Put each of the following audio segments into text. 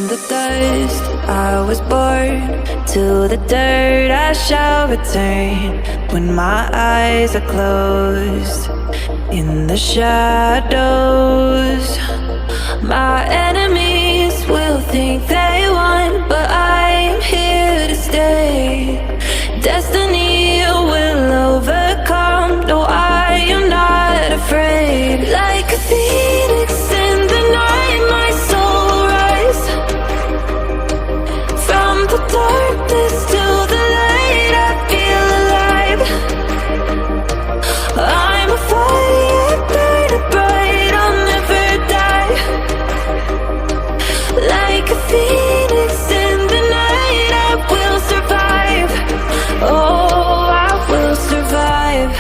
the dust I was born, to the dirt I shall return. When my eyes are closed, in the shadows, my enemies will think they won, but I'm here to stay. Destiny will overcome. No, I am not afraid. Like a phoenix in the night, my soul rise. From the darkness to the light, I feel alive. I'm a fire burning bright, I'll never die. Like a phoenix in the night, I will survive. Oh, I will survive.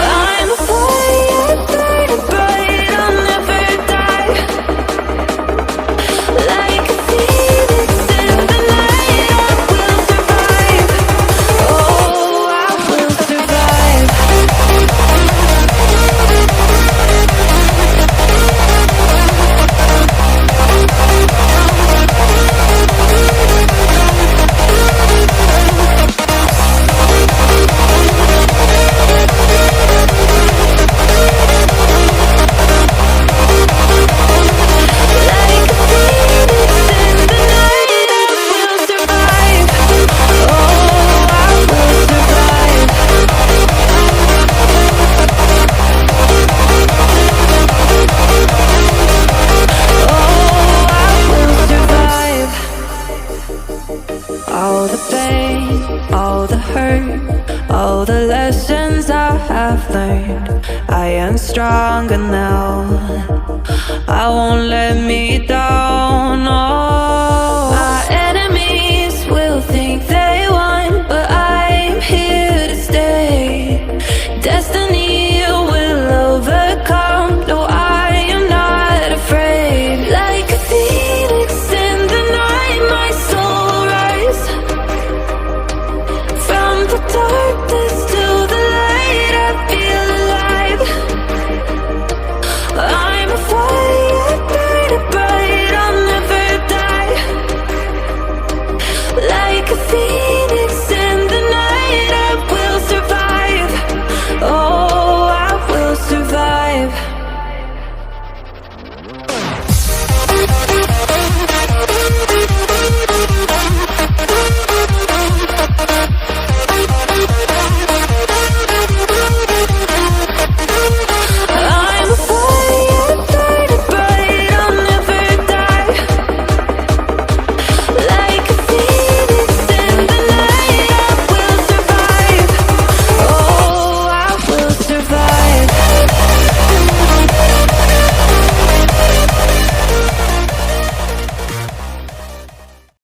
I'm a fire burning bright, I'll never die. Like a phoenix in the night, I will survive. Oh, I will survive. Like a phoenix in the night, I will survive. Oh, I will survive. Oh, I will survive. All the pain, all the hurt, all the lessons I have learned, I am stronger now. I won't let me down.